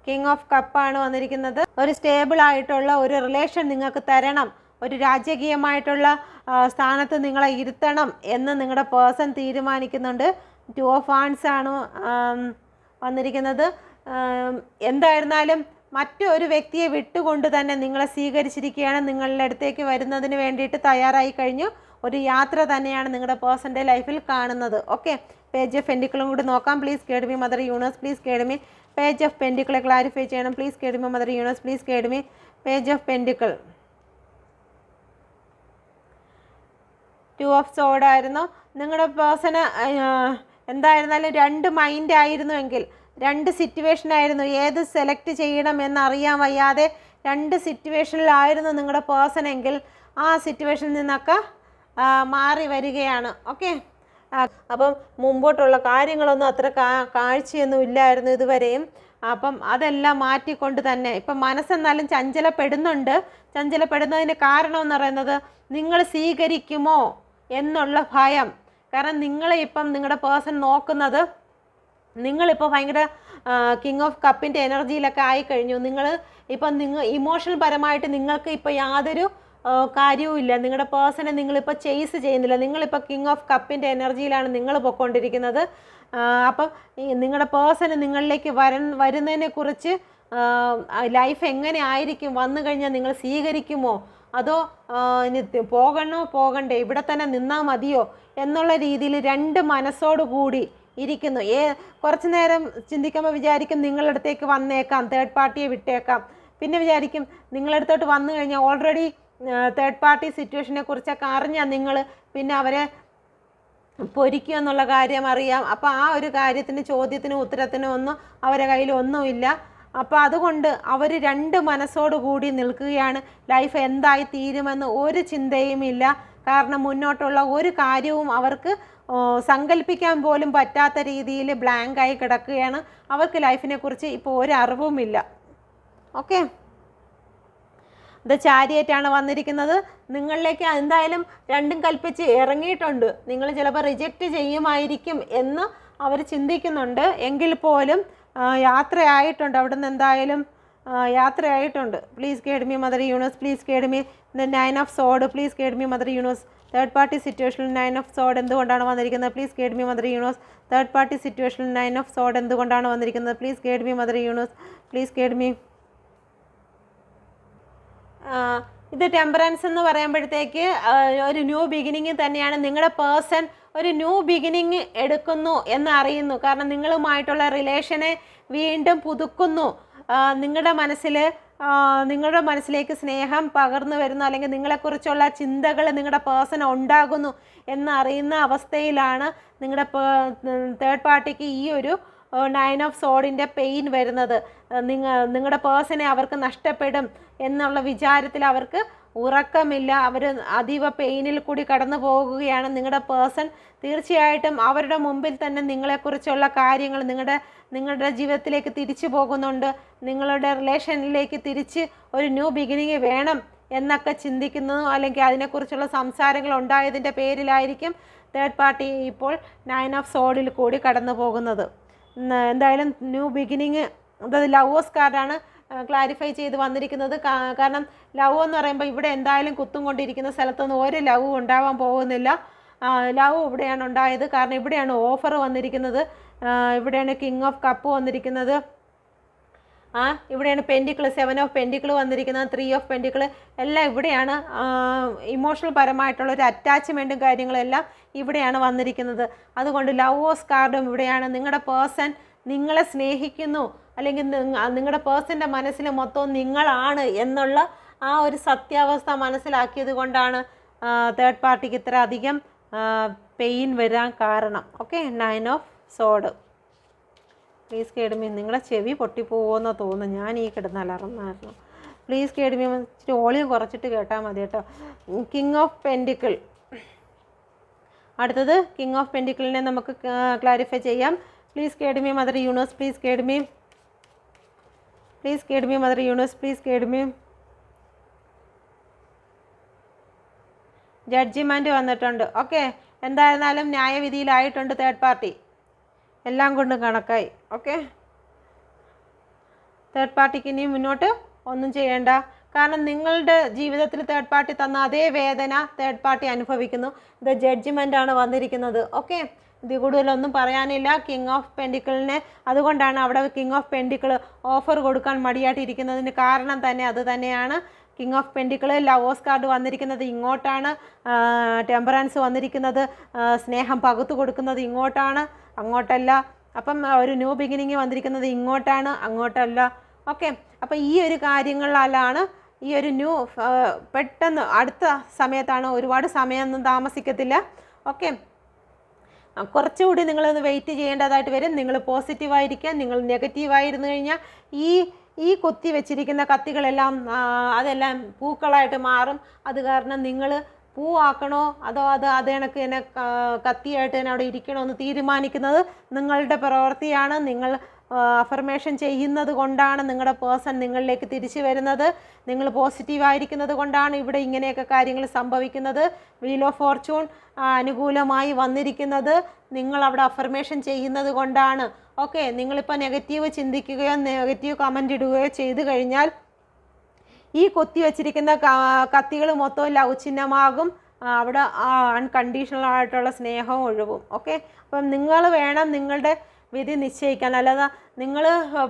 King of കപ്പാണ് വന്നിരിക്കുന്നത്. ഒരു സ്റ്റേബിൾ ആയിട്ടുള്ള ഒരു റിലേഷൻ നിങ്ങൾക്ക് തരണം, ഒരു രാജകീയമായിട്ടുള്ള സ്ഥാനത്ത് നിങ്ങളെ ഇരുത്തണം എന്ന് നിങ്ങളുടെ പേഴ്സൺ തീരുമാനിക്കുന്നുണ്ട്. 2 ഓഫ് വാൻഡ്സ് ആണ് വന്നിരിക്കുന്നത്. എന്തായിരുന്നാലും മറ്റൊരു വ്യക്തിയെ വിട്ടുകൊണ്ട് തന്നെ നിങ്ങളെ സ്വീകരിച്ചിരിക്കുകയാണ്. നിങ്ങളുടെ അടുത്തേക്ക് വരുന്നതിന് വേണ്ടിയിട്ട് തയ്യാറായി കഴിഞ്ഞു. ഒരു യാത്ര തന്നെയാണ് നിങ്ങളുടെ പേഴ്സൻ്റെ ലൈഫിൽ കാണുന്നത്. ഓക്കെ, പേജ് ഓഫ് പെൻഡിക്കിളും കൂടി നോക്കാം. Please guide me mother universe, please guide me. Page of പെൻഡിക്കിളെ ക്ലാരിഫൈ ചെയ്യണം. Please guide me mother universe, please guide me. Page of pentacle 2 of sword ആയിരുന്നു. നിങ്ങളുടെ പേഴ്സണ് എന്തായിരുന്നാലും 2 മൈൻഡ് ആയിരുന്നുവെങ്കിൽ 2 സിറ്റുവേഷൻ ആയിരുന്നു. ഏത് സെലക്ട് ചെയ്യണം എന്നറിയാൻ വയ്യാതെ 2 സിറ്റുവേഷനിലായിരുന്നു നിങ്ങളുടെ പേഴ്സൺ എങ്കിൽ ആ സിറ്റുവേഷനിൽ നിന്നൊക്കെ മാറി വരികയാണ്. ഓക്കെ, അപ്പം മുമ്പോട്ടുള്ള കാര്യങ്ങളൊന്നും അത്ര കാഴ്ചയൊന്നും ഇല്ലായിരുന്നു ഇതുവരെയും. അപ്പം അതെല്ലാം മാറ്റിക്കൊണ്ട് തന്നെ ഇപ്പം മനസ്സെന്നാലും ചഞ്ചലപ്പെടുന്നതിന് കാരണം എന്ന് പറയുന്നത് നിങ്ങൾ സ്വീകരിക്കുമോ എന്നുള്ള ഭയം. കാരണം നിങ്ങളെ ഇപ്പം നിങ്ങളുടെ പേഴ്സൺ നോക്കുന്നത്, നിങ്ങളിപ്പോൾ ഭയങ്കര കിങ് ഓഫ് കപ്പിൻ്റെ എനർജിയിലൊക്കെ ആയിക്കഴിഞ്ഞു. നിങ്ങൾ ഇമോഷണൽ പരമായിട്ട് നിങ്ങൾക്ക് ഇപ്പോൾ യാതൊരു കാര്യവും ഇല്ല. നിങ്ങളുടെ പേഴ്സണെ നിങ്ങളിപ്പോൾ ചേസ് ചെയ്യുന്നില്ല. നിങ്ങളിപ്പോൾ കിങ് ഓഫ് കപ്പിൻ്റെ എനർജിയിലാണ് നിങ്ങൾ പൊയ്ക്കൊണ്ടിരിക്കുന്നത്. അപ്പം നിങ്ങളുടെ പേഴ്സണ് നിങ്ങളിലേക്ക് വരുന്നതിനെക്കുറിച്ച് ലൈഫ് എങ്ങനെ ആയിരിക്കും, വന്നു കഴിഞ്ഞാൽ നിങ്ങൾ സ്വീകരിക്കുമോ, അതോ ഇനി പോകണ്ടേ, ഇവിടെ തന്നെ നിന്നാൽ മതിയോ എന്നുള്ള രീതിയിൽ 2 മനസ്സോടുകൂടി ഇരിക്കുന്നു. കുറച്ച് നേരം ചിന്തിക്കുമ്പോൾ വിചാരിക്കും നിങ്ങളുടെ അടുത്തേക്ക് വന്നേക്കാം, തേർഡ് പാർട്ടിയെ വിട്ടേക്കാം. പിന്നെ വിചാരിക്കും നിങ്ങളടുത്തോട്ട് വന്നു കഴിഞ്ഞാൽ ഓൾറെഡി തേർഡ് പാർട്ടി സിറ്റുവേഷനെ കുറിച്ചൊക്കെ അറിഞ്ഞാൽ നിങ്ങൾ പിന്നെ അവരെ പൊരിക്കുക എന്നുള്ള കാര്യം അറിയാം. അപ്പോൾ ആ ഒരു കാര്യത്തിന് ചോദ്യത്തിനും ഉത്തരത്തിനും ഒന്നും അവരുടെ കയ്യിൽ ഒന്നുമില്ല. അപ്പോൾ അതുകൊണ്ട് അവർ 2 മനസ്സോടുകൂടി നിൽക്കുകയാണ്. ലൈഫ് എന്തായി തീരുമെന്ന് ഒരു ചിന്തയുമില്ല. കാരണം മുന്നോട്ടുള്ള ഒരു കാര്യവും അവർക്ക് സങ്കല്പിക്കാൻ പോലും പറ്റാത്ത രീതിയിൽ ബ്ലാങ്കായി കിടക്കുകയാണ്. അവർക്ക് ലൈഫിനെ കുറിച്ച് ഇപ്പോൾ ഒരു അറിവുമില്ല. ഓക്കെ, ദ ചാരിയറ്റാണ് വന്നിരിക്കുന്നത്. നിങ്ങളിലേക്ക് എന്തായാലും 2ഉം കൽപ്പിച്ച് ഇറങ്ങിയിട്ടുണ്ട്. നിങ്ങൾ ചിലപ്പോൾ റിജക്റ്റ് ചെയ്യുമായിരിക്കും എന്ന് അവർ ചിന്തിക്കുന്നുണ്ട്. എങ്കിൽ പോലും യാത്രയായിട്ടുണ്ട്. അവിടെ നിന്ന് എന്തായാലും യാത്രയായിട്ടുണ്ട്. Please guide me mother universe, please guide me. 9 of sword, please guide me mother universe. Third party സിറ്റുവേഷനിൽ 9 ഓഫ് സോഡ് എന്തുകൊണ്ടാണ് വന്നിരിക്കുന്നത്? Please guide me mother universe. Third party സിറ്റുവേഷനിൽ 9 ഓഫ് സോഡ് എന്തുകൊണ്ടാണ് വന്നിരിക്കുന്നത്? Please guide me mother universe, please guide me. ഇത് temperance എന്ന് പറയുമ്പോഴത്തേക്ക് ഒരു ന്യൂ ബിഗിനിങ് തന്നെയാണ്. നിങ്ങളുടെ പേഴ്സൺ ഒരു ന്യൂ ബിഗിനിങ് എടുക്കുന്നു എന്ന് അറിയുന്നു. കാരണം നിങ്ങളുമായിട്ടുള്ള റിലേഷനെ വീണ്ടും പുതുക്കുന്നു. നിങ്ങളുടെ മനസ്സിലേക്ക് സ്നേഹം പകർന്നു വരുന്നു, അല്ലെങ്കിൽ നിങ്ങളെക്കുറിച്ചുള്ള ചിന്തകൾ നിങ്ങളുടെ പേഴ്സൺ ഉണ്ടാകുന്നു എന്നറിയുന്ന അവസ്ഥയിലാണ് നിങ്ങളുടെ തേർഡ് പാർട്ടിക്ക് ഈ ഒരു 9 ഓഫ് സോഡിൻ്റെ പെയിൻ വരുന്നത്. നിങ്ങളുടെ പേഴ്സണെ അവർക്ക് നഷ്ടപ്പെടും എന്നുള്ള വിചാരത്തിൽ അവർക്ക് ഉറക്കമില്ല. അവർ അതീവ പെയിനിൽ കൂടി കടന്നു പോകുകയാണ്. നിങ്ങളുടെ പേഴ്സൺ തീർച്ചയായിട്ടും അവരുടെ മുമ്പിൽ തന്നെ നിങ്ങളെക്കുറിച്ചുള്ള കാര്യങ്ങൾ നിങ്ങളുടെ ജീവിതത്തിലേക്ക് തിരിച്ചു പോകുന്നുണ്ട്. നിങ്ങളുടെ റിലേഷനിലേക്ക് തിരിച്ച് ഒരു ന്യൂ ബിഗിനിങ് വേണം എന്നൊക്കെ ചിന്തിക്കുന്നതും അല്ലെങ്കിൽ അതിനെക്കുറിച്ചുള്ള സംസാരങ്ങൾ ഉണ്ടായതിൻ്റെ പേരിലായിരിക്കും തേർഡ് പാർട്ടി ഇപ്പോൾ 9 ഓഫ് സോഡിൽ കൂടി കടന്നു പോകുന്നത്. എന്തായാലും ന്യൂ ബിഗിനിങ്, അതായത് ലവേഴ്സ് കാർഡാണ് ക്ലാരിഫൈ ചെയ്ത് വന്നിരിക്കുന്നത്. കാരണം ലവ് എന്ന് പറയുമ്പോൾ ഇവിടെ എന്തായാലും കുത്തും കൊണ്ടിരിക്കുന്ന സ്ഥലത്തൊന്നും ഒരു ലവ് ഉണ്ടാവാൻ പോകുന്നില്ല. ലവ് ഇവിടെയാണ് ഉണ്ടായത്. കാരണം ഇവിടെയാണ് ഓഫർ വന്നിരിക്കുന്നത്, ഇവിടെയാണ് കിങ് ഓഫ് കപ്പ് വന്നിരിക്കുന്നത്, ഇവിടെയാണ് പെൻഡിക്കിൾ, 7 ഓഫ് പെൻഡിക്കിൾ വന്നിരിക്കുന്നത്, 3 ഓഫ് പെൻഡിക്കിൾ എല്ലാം ഇവിടെയാണ്. ഇമോഷണൽ പരമായിട്ടുള്ള ഒരു അറ്റാച്ച്മെൻറ്റും കാര്യങ്ങളെല്ലാം ഇവിടെയാണ് വന്നിരിക്കുന്നത്. അതുകൊണ്ട് ലവേഴ്സ് കാർഡും ഇവിടെയാണ്. നിങ്ങളുടെ പേഴ്സൺ നിങ്ങളെ സ്നേഹിക്കുന്നു, അല്ലെങ്കിൽ നിങ്ങളുടെ പേഴ്സൻ്റെ മനസ്സിൽ മൊത്തം നിങ്ങളാണ് എന്നുള്ള ആ ഒരു സത്യാവസ്ഥ മനസ്സിലാക്കിയത് കൊണ്ടാണ് തേർഡ് പാർട്ടിക്ക് ഇത്ര അധികം പെയിൻ വരാൻ കാരണം. Okay, 9 of sword. പ്ലീസ് കേടുമീ, നിങ്ങളുടെ ചെവി പൊട്ടിപ്പോകുമെന്ന് തോന്നുന്നു. ഞാൻ ഈ കിടന്ന് അലർന്നായിരുന്നു. പ്ലീസ് കേടുമീ, ഇച്ചിരി വോളിയം കുറച്ചിട്ട് കേട്ടാൽ മതി കേട്ടോ. King of pentacle. അടുത്തത് കിങ് ഓഫ് പെൻഡിക്കിളിനെ നമുക്ക് ക്ലാരിഫൈ ചെയ്യാം. Please guide me mother universe, please guide me, please guide me mother universe, please guide me. Judgement വന്നിട്ടുണ്ട്. ഓക്കെ, എന്തായിരുന്നാലും ന്യായവിധിയിലായിട്ടുണ്ട് തേർഡ് പാർട്ടി, എല്ലാം കൊണ്ടും കണക്കായി. ഓക്കെ, തേർഡ് പാർട്ടിക്ക് ഇനിയും മുന്നോട്ട് ഒന്നും ചെയ്യേണ്ട. കാരണം നിങ്ങളുടെ ജീവിതത്തിൽ തേർഡ് പാർട്ടി തന്ന അതേ വേദന തേർഡ് പാർട്ടി അനുഭവിക്കുന്നു. ഇത് ജഡ്ജിമെൻ്റാണ് വന്നിരിക്കുന്നത്. ഓക്കെ, ഇതിൽ കൂടുതലൊന്നും പറയാനില്ല. കിങ് ഓഫ് പെൻഡിക്കിളിനെ, അതുകൊണ്ടാണ് അവിടെ കിങ് ഓഫ് പെൻഡിക്കിൾ ഓഫർ കൊടുക്കാൻ മടിയായിട്ടിരിക്കുന്നതിന് കാരണം തന്നെ അത് തന്നെയാണ്. കിങ് ഓഫ് പെൻഡിക്കിൾ ലവേഴ്സ് കാർഡ് വന്നിരിക്കുന്നത് ഇങ്ങോട്ടാണ്, ടെമ്പറൻസ് വന്നിരിക്കുന്നത്, സ്നേഹം പകുത്തു കൊടുക്കുന്നത് ഇങ്ങോട്ടാണ്, അങ്ങോട്ടല്ല. അപ്പം ഒരു ന്യൂ ബിഗിനിങ് വന്നിരിക്കുന്നത് ഇങ്ങോട്ടാണ്, അങ്ങോട്ടല്ല. ഓക്കെ, അപ്പോൾ ഈ ഒരു കാര്യങ്ങളിലാണ് ഈ ഒരു ന്യൂ പെട്ടെന്ന് അടുത്ത സമയത്താണ്, ഒരുപാട് സമയമൊന്നും താമസിക്കത്തില്ല. ഓക്കെ, കുറച്ചുകൂടി നിങ്ങളൊന്ന് വെയിറ്റ് ചെയ്യേണ്ടതായിട്ട് വരും. നിങ്ങൾ പോസിറ്റീവായിരിക്കുക. നിങ്ങൾ നെഗറ്റീവായിരുന്നു കഴിഞ്ഞാൽ ഈ കുത്തി വെച്ചിരിക്കുന്ന കത്തികളെല്ലാം അതെല്ലാം പൂക്കളായിട്ട് മാറും. അത് കാരണം നിങ്ങൾ പൂവാക്കണോ അതോ അത് കണക്ക് തന്നെ കത്തിയായിട്ട് തന്നെ അവിടെ ഇരിക്കണമെന്ന് തീരുമാനിക്കുന്നത് നിങ്ങളുടെ പ്രവൃത്തിയാണ്. നിങ്ങൾ അഫർമേഷൻ ചെയ്യുന്നത് കൊണ്ടാണ് നിങ്ങളുടെ പേഴ്സൺ നിങ്ങളിലേക്ക് തിരിച്ചു വരുന്നത്. നിങ്ങൾ പോസിറ്റീവായിരിക്കുന്നത് കൊണ്ടാണ് ഇവിടെ ഇങ്ങനെയൊക്കെ കാര്യങ്ങൾ സംഭവിക്കുന്നത്. വീൽ ഓഫ് ഫോർച്യൂൺ അനുകൂലമായി വന്നിരിക്കുന്നത് നിങ്ങൾ അവിടെ അഫർമേഷൻ ചെയ്യുന്നത് കൊണ്ടാണ്. ഓക്കെ, നിങ്ങളിപ്പോൾ നെഗറ്റീവ് ചിന്തിക്കുകയോ നെഗറ്റീവ് കമൻ്റ് ഇടുകയോ ചെയ്തു കഴിഞ്ഞാൽ ഈ കൊത്തി വച്ചിരിക്കുന്ന കത്തികൾ മൊത്തം ലവ് ചിഹ്നമാകും. അവിടെ അൺകണ്ടീഷണൽ ആയിട്ടുള്ള സ്നേഹവും ഒഴുകും. ഓക്കെ, അപ്പം നിങ്ങൾ വേണം നിങ്ങളുടെ വിധി നിശ്ചയിക്കാൻ. അല്ലാതെ നിങ്ങൾ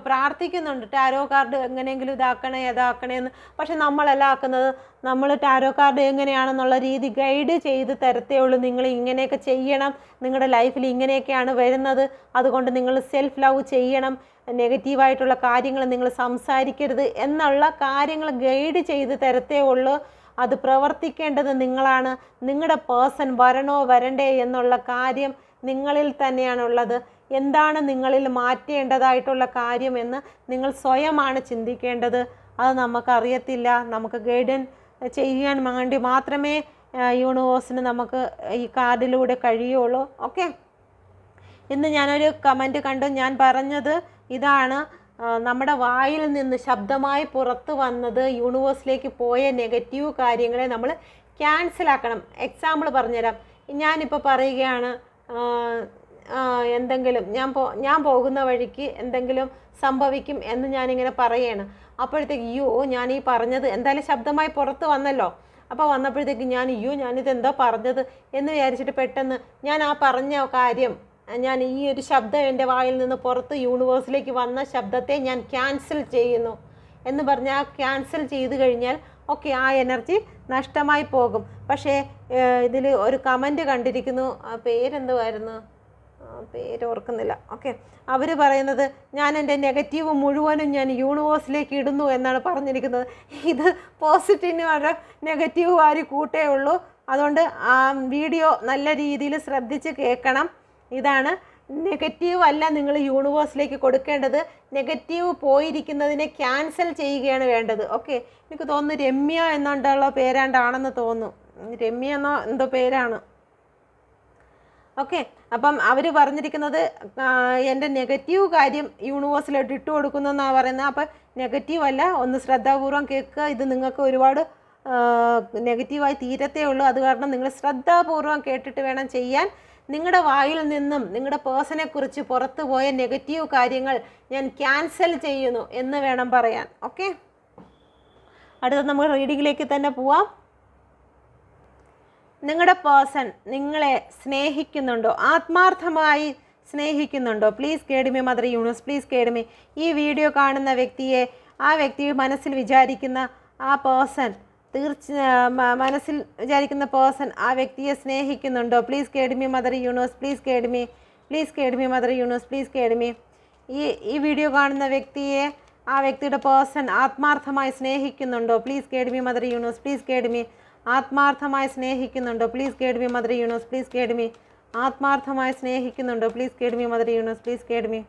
പ്രാർത്ഥിക്കുന്നുണ്ട് ടാരോ കാർഡ് എങ്ങനെയെങ്കിലും ഇതാക്കണേ എന്ന്. പക്ഷെ നമ്മളല്ല ആക്കുന്നത്. നമ്മൾ ടാരോ കാർഡ് എങ്ങനെയാണെന്നുള്ള രീതി ഗൈഡ് ചെയ്ത് തരത്തേ ഉള്ളൂ. നിങ്ങൾ ഇങ്ങനെയൊക്കെ ചെയ്യണം, നിങ്ങളുടെ ലൈഫിൽ ഇങ്ങനെയൊക്കെയാണ് വരുന്നത്, അതുകൊണ്ട് നിങ്ങൾ സെൽഫ് ലവ് ചെയ്യണം, നെഗറ്റീവായിട്ടുള്ള കാര്യങ്ങൾ നിങ്ങൾ സംസാരിക്കരുത് എന്നുള്ള കാര്യങ്ങൾ ഗൈഡ് ചെയ്ത് തരത്തേ ഉള്ളൂ. അത് പ്രവർത്തിക്കേണ്ടത് നിങ്ങളാണ്. നിങ്ങളുടെ പേഴ്സൺ വരണോ വരണ്ടേ എന്നുള്ള കാര്യം നിങ്ങളിൽ തന്നെയാണുള്ളത്. എന്താണ് നിങ്ങളിൽ മാറ്റേണ്ടതായിട്ടുള്ള കാര്യമെന്ന് നിങ്ങൾ സ്വയമാണ് ചിന്തിക്കേണ്ടത്. അത് നമുക്കറിയത്തില്ല. നമുക്ക് ഗൈഡൻ ചെയ്യാൻ വേണ്ടി മാത്രമേ യൂണിവേഴ്സിന് നമുക്ക് ഈ കാർഡിലൂടെ കഴിയുള്ളൂ. ഓക്കെ, ഇന്ന് ഞാനൊരു കമൻറ്റ് കണ്ടു. ഞാൻ പറഞ്ഞത് ഇതാണ്, നമ്മുടെ വായിൽ നിന്ന് ശബ്ദമായി പുറത്ത് വന്നത് യൂണിവേഴ്സിലേക്ക് പോയ നെഗറ്റീവ് കാര്യങ്ങളെ നമ്മൾ ക്യാൻസലാക്കണം. എക്സാമ്പിൾ പറഞ്ഞുതരാം. ഞാനിപ്പോൾ പറയുകയാണ് എന്തെങ്കിലും ഞാൻ പോകുന്ന വഴിക്ക് എന്തെങ്കിലും സംഭവിക്കും എന്ന് ഞാനിങ്ങനെ പറയുകയാണ്. അപ്പോഴത്തേക്ക് ഞാൻ ഈ പറഞ്ഞത് എന്തായാലും ശബ്ദമായി പുറത്ത് വന്നല്ലോ. അപ്പോൾ വന്നപ്പോഴത്തേക്ക് ഞാനിതെന്താ പറഞ്ഞത് എന്ന് വിചാരിച്ചിട്ട് പെട്ടെന്ന് ഞാൻ ആ പറഞ്ഞ കാര്യം, ഞാൻ ഈ ഒരു ശബ്ദം എൻ്റെ വായിൽ നിന്ന് പുറത്ത് യൂണിവേഴ്സിലേക്ക് വന്ന ശബ്ദത്തെ ഞാൻ ക്യാൻസൽ ചെയ്യുന്നു എന്ന് പറഞ്ഞാൽ ക്യാൻസൽ ചെയ്ത് കഴിഞ്ഞാൽ ഓക്കെ, ആ എനർജി നഷ്ടമായി പോകും. പക്ഷേ ഇതിൽ ഒരു കമൻറ്റ് കണ്ടിരിക്കുന്നു, പേരെന്തുമായിരുന്നു, പേര് ഓർക്കുന്നില്ല. ഓക്കെ, അവർ പറയുന്നത് ഞാൻ എൻ്റെ നെഗറ്റീവ് മുഴുവനും ഞാൻ യൂണിവേഴ്സിലേക്ക് ഇടുന്നു എന്നാണ് പറഞ്ഞിരിക്കുന്നത്. ഇത് പോസിറ്റീവ് നെഗറ്റീവ് ആര് കൂട്ടേ ഉള്ളൂ. അതുകൊണ്ട് ആ വീഡിയോ നല്ല രീതിയിൽ ശ്രദ്ധിച്ച് കേൾക്കണം. ഇതാണ്, നെഗറ്റീവ് അല്ല നിങ്ങൾ യൂണിവേഴ്സിലേക്ക് കൊടുക്കേണ്ടത്, നെഗറ്റീവ് പോയിരിക്കുന്നതിനെ ക്യാൻസൽ ചെയ്യുകയാണ് വേണ്ടത്. ഓക്കെ, എനിക്ക് തോന്നുന്നു രമ്യ എന്നുണ്ടുള്ള പേരാണ്ടാണെന്ന് തോന്നുന്നു. രമ്യ എന്നോ എന്തോ പേരാണ്. ഓക്കെ, അപ്പം അവർ പറഞ്ഞിരിക്കുന്നത് എൻ്റെ നെഗറ്റീവ് കാര്യം യൂണിവേഴ്സിലോട്ട് ഇട്ട് കൊടുക്കുന്നു എന്നാണ് പറയുന്നത്. അപ്പം നെഗറ്റീവ് അല്ല, ഒന്ന് ശ്രദ്ധാപൂർവം കേൾക്കുക. ഇത് നിങ്ങൾക്ക് ഒരുപാട് നെഗറ്റീവായി തീരത്തേ ഉള്ളൂ. അത് കാരണം നിങ്ങൾ ശ്രദ്ധാപൂർവം കേട്ടിട്ട് വേണം ചെയ്യാൻ. നിങ്ങളുടെ വായിൽ നിന്നും നിങ്ങളുടെ പേഴ്സണെക്കുറിച്ച് പുറത്തു പോയ നെഗറ്റീവ് കാര്യങ്ങൾ ഞാൻ ക്യാൻസൽ ചെയ്യുന്നു എന്ന് വേണം പറയാൻ. ഓക്കെ, അടുത്ത നമുക്ക് റീഡിങ്ങിലേക്ക് തന്നെ പോവാം. നിങ്ങളുടെ പേഴ്സൺ നിങ്ങളെ സ്നേഹിക്കുന്നുണ്ടോ? ആത്മാർത്ഥമായി സ്നേഹിക്കുന്നുണ്ടോ? Please guide me mother universe, please guide me. ഈ വീഡിയോ കാണുന്ന വ്യക്തിയെ, ആ വ്യക്തി മനസ്സിൽ വിചാരിക്കുന്ന ആ പേഴ്സൺ, മനസ്സിൽ വിചാരിക്കുന്ന പേഴ്സൺ ആ വ്യക്തിയെ സ്നേഹിക്കുന്നുണ്ടോ? Please guide me mother universe, please guide me, please guide me mother universe, please guide me. ഈ വീഡിയോ കാണുന്ന വ്യക്തിയെ, ആ വ്യക്തിയുടെ പേഴ്സൺ ആത്മാർത്ഥമായി സ്നേഹിക്കുന്നുണ്ടോ? Please guide me mother universe, please guide me. ആത്മാർത്ഥമായി സ്നേഹിക്കുന്നുണ്ടോ? Please guide me mother universe, please guide me. ആത്മാർത്ഥമായി സ്നേഹിക്കുന്നുണ്ടോ? Please guide me mother universe, please guide me.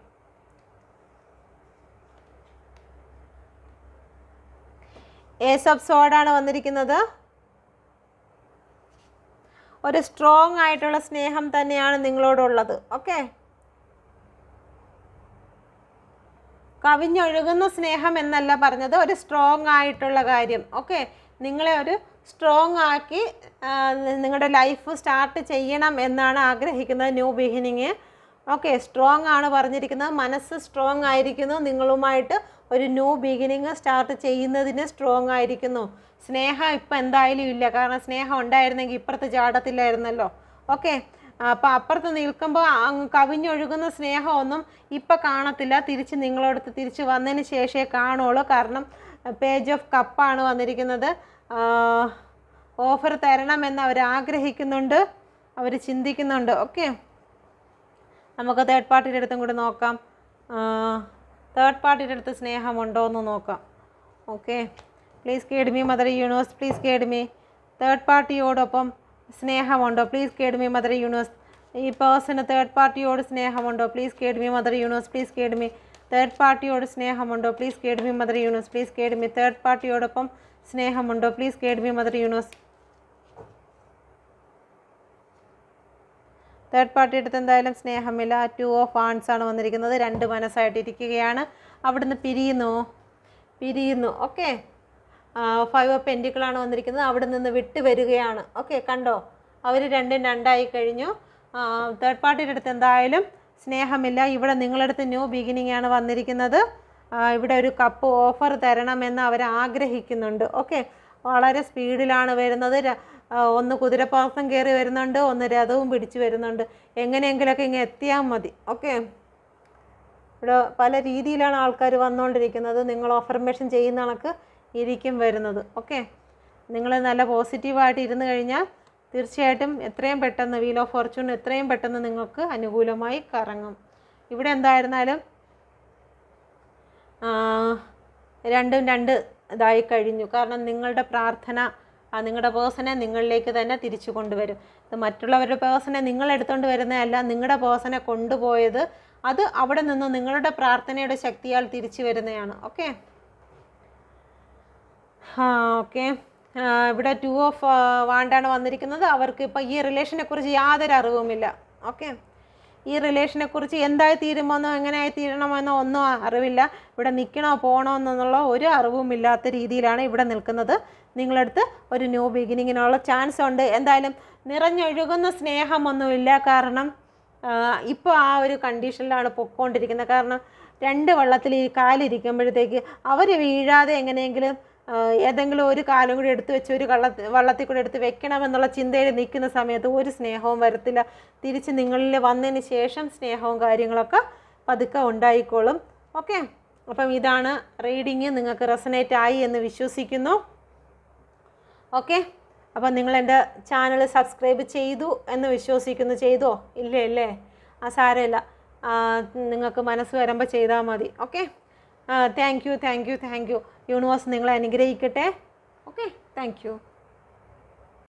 Ace of സോഡാണ് വന്നിരിക്കുന്നത്. ഒരു സ്ട്രോങ് ആയിട്ടുള്ള സ്നേഹം തന്നെയാണ് നിങ്ങളോടുള്ളത്. ഓക്കെ, കവിഞ്ഞൊഴുകുന്ന സ്നേഹം എന്നല്ല പറഞ്ഞത്, ഒരു സ്ട്രോങ് ആയിട്ടുള്ള കാര്യം. ഓക്കെ, നിങ്ങളെ ഒരു സ്ട്രോങ് ആക്കി നിങ്ങളുടെ ലൈഫ് സ്റ്റാർട്ട് ചെയ്യണം എന്നാണ് ആഗ്രഹിക്കുന്നത്. New beginning. ഓക്കെ, സ്ട്രോങ് ആണ് പറഞ്ഞിരിക്കുന്നത്. മനസ്സ് സ്ട്രോങ് ആയിരിക്കുന്നു. നിങ്ങളുമായിട്ട് ഒരു ന്യൂ ബിഗിനിങ് സ്റ്റാർട്ട് ചെയ്യുന്നതിന് സ്ട്രോങ് ആയിരിക്കുന്നു. സ്നേഹം ഇപ്പം എന്തായാലും ഇല്ല, കാരണം സ്നേഹം ഉണ്ടായിരുന്നെങ്കിൽ ഇപ്പുറത്ത് ചാടത്തില്ലായിരുന്നല്ലോ. ഓക്കെ, അപ്പോൾ അപ്പുറത്ത് നിൽക്കുമ്പോൾ കവിഞ്ഞൊഴുകുന്ന സ്നേഹമൊന്നും ഇപ്പം കാണത്തില്ല. തിരിച്ച് നിങ്ങളടുത്ത് തിരിച്ച് വന്നതിന് ശേഷമേ കാണുള്ളൂ. കാരണം പേജ് ഓഫ് കപ്പാണ് വന്നിരിക്കുന്നത്. ഓഫർ തരണമെന്ന് അവർ ആഗ്രഹിക്കുന്നുണ്ട്, അവർ ചിന്തിക്കുന്നുണ്ട്. ഓക്കെ, നമുക്ക് തേർഡ് പാർട്ടിയുടെ അടുത്തും കൂടി നോക്കാം. തേർഡ് പാർട്ടിയുടെ അടുത്ത് സ്നേഹമുണ്ടോ എന്ന് നോക്കാം. Okay, please guide me mother universe, please guide me. Third പാർട്ടിയോടൊപ്പം സ്നേഹമുണ്ടോ? Please guide me mother universe. ഈ പേഴ്സണ് തേർഡ് പാർട്ടിയോട് സ്നേഹമുണ്ടോ? Please guide me mother universe, please guide me. Third പാർട്ടിയോട് സ്നേഹമുണ്ടോ? Please guide me mother universe, please guide me. Third പാർട്ടിയോടൊപ്പം സ്നേഹമുണ്ടോ? Please guide me mother universe. Third party അടുത്ത് എന്തായാലും സ്നേഹമില്ല. 2 ഓഫ് വാണ്ട്സ് ആണ് വന്നിരിക്കുന്നത്. 2 മനസ്സായിട്ടിരിക്കുകയാണ്. അവിടുന്ന് പിരിയുന്നു. ഓക്കെ, 5 ഓഫ് പെൻറ്റിക്കിളാണ് വന്നിരിക്കുന്നത്. അവിടെ നിന്ന് വിട്ട് വരികയാണ്. ഓക്കെ, കണ്ടോ, അവർ രണ്ടും രണ്ടായി കഴിഞ്ഞു. തേർഡ് പാർട്ടിയുടെ അടുത്ത് എന്തായാലും സ്നേഹമില്ല. ഇവിടെ നിങ്ങളടുത്ത് ന്യൂ ബിഗിനിങ് ആണ് വന്നിരിക്കുന്നത്. ഇവിടെ ഒരു കപ്പ് ഓഫർ തരണമെന്ന് അവർ ആഗ്രഹിക്കുന്നുണ്ട്. ഓക്കെ, വളരെ സ്പീഡിലാണ് വരുന്നത്. ഒന്ന് കുതിരപ്പാസം കയറി വരുന്നുണ്ട്, ഒന്ന് രഥവും പിടിച്ചു വരുന്നുണ്ട്. എങ്ങനെയെങ്കിലുമൊക്കെ ഇങ്ങനെ എത്തിയാൽ മതി. ഓക്കെ, ഇവിടെ പല രീതിയിലാണ് ആൾക്കാർ വന്നുകൊണ്ടിരിക്കുന്നത്. നിങ്ങൾ അഫർമേഷൻ ചെയ്യുന്ന കണക്ക് ഇരിക്കും വരുന്നത്. ഓക്കെ, നിങ്ങൾ നല്ല പോസിറ്റീവായിട്ട് ഇരുന്ന് കഴിഞ്ഞാൽ തീർച്ചയായിട്ടും എത്രയും പെട്ടെന്ന് വീൽ ഓഫ് ഫോർച്യൂൺ എത്രയും പെട്ടെന്ന് നിങ്ങൾക്ക് അനുകൂലമായി കറങ്ങും. ഇവിടെ എന്തായിരുന്നാലും രണ്ടും രണ്ട് ഇതായി കഴിഞ്ഞു. കാരണം നിങ്ങളുടെ പ്രാർത്ഥന നിങ്ങളുടെ പേഴ്സണെ നിങ്ങളിലേക്ക് തന്നെ തിരിച്ചു കൊണ്ടുവരും. ഇത് മറ്റുള്ളവരുടെ പേഴ്സണെ നിങ്ങൾ എടുത്തുകൊണ്ട് വരുന്നതല്ല, നിങ്ങളുടെ പേഴ്സണെ കൊണ്ടുപോയത് അത് അവിടെ നിന്ന് നിങ്ങളുടെ പ്രാർത്ഥനയുടെ ശക്തിയാൽ തിരിച്ചു വരുന്നതാണ്. ഓക്കെ, ഓക്കെ, ഇവിടെ 2 ഓഫ് വാണ്ടാണ് വന്നിരിക്കുന്നത്. അവർക്ക് ഇപ്പോൾ ഈ റിലേഷനെ കുറിച്ച് യാതൊരു അറിവുമില്ല. ഓക്കെ, ഈ റിലേഷനെ കുറിച്ച് എന്തായി തീരുമെന്നോ എങ്ങനെയായി തീരണമെന്നോ ഒന്നും അറിവില്ല. ഇവിടെ നിൽക്കണോ പോകണോ എന്നുള്ള ഒരു അറിവുമില്ലാത്ത രീതിയിലാണ് ഇവിടെ നിൽക്കുന്നത്. നിങ്ങളടുത്ത് ഒരു ന്യൂ ബിഗിനിങ്ങിനുള്ള ചാൻസ് ഉണ്ട്. എന്തായാലും നിറഞ്ഞൊഴുകുന്ന സ്നേഹമൊന്നുമില്ല. കാരണം ഇപ്പോൾ ആ ഒരു കണ്ടീഷനിലാണ് പൊയ്ക്കൊണ്ടിരിക്കുന്നത്. കാരണം 2 വള്ളത്തിൽ ഈ കാലിരിക്കുമ്പോഴത്തേക്ക് അവർ വീഴാതെ എങ്ങനെയെങ്കിലും ഏതെങ്കിലും ഒരു കാലം കൂടി എടുത്ത് വെച്ച് ഒരു വള്ളത്തിൽ കൂടി എടുത്ത് വെക്കണമെന്നുള്ള ചിന്തയിൽ നിൽക്കുന്ന സമയത്ത് ഒരു സ്നേഹവും വരത്തില്ല. തിരിച്ച് നിങ്ങളിൽ വന്നതിന് ശേഷം സ്നേഹവും കാര്യങ്ങളൊക്കെ പതുക്കെ ഉണ്ടായിക്കോളും. ഓക്കെ, അപ്പം ഇതാണ് റീഡിങ്. നിങ്ങൾക്ക് റെസനേറ്റ് ആയി എന്ന് വിശ്വസിക്കുന്നു. ഓക്കെ, അപ്പം നിങ്ങൾ എൻ്റെ ചാനൽ സബ്സ്ക്രൈബ് ചെയ്തു എന്ന് വിശ്വസിക്കുന്നു. ചെയ്തോ? ഇല്ലേ? സാരമില്ല, നിങ്ങൾക്ക് മനസ്സ് വരുമ്പോൾ ചെയ്താൽ മതി. Okay, thank you. യൂണിവേഴ്സ് നിങ്ങളെ അനുഗ്രഹിക്കട്ടെ. Okay, thank you.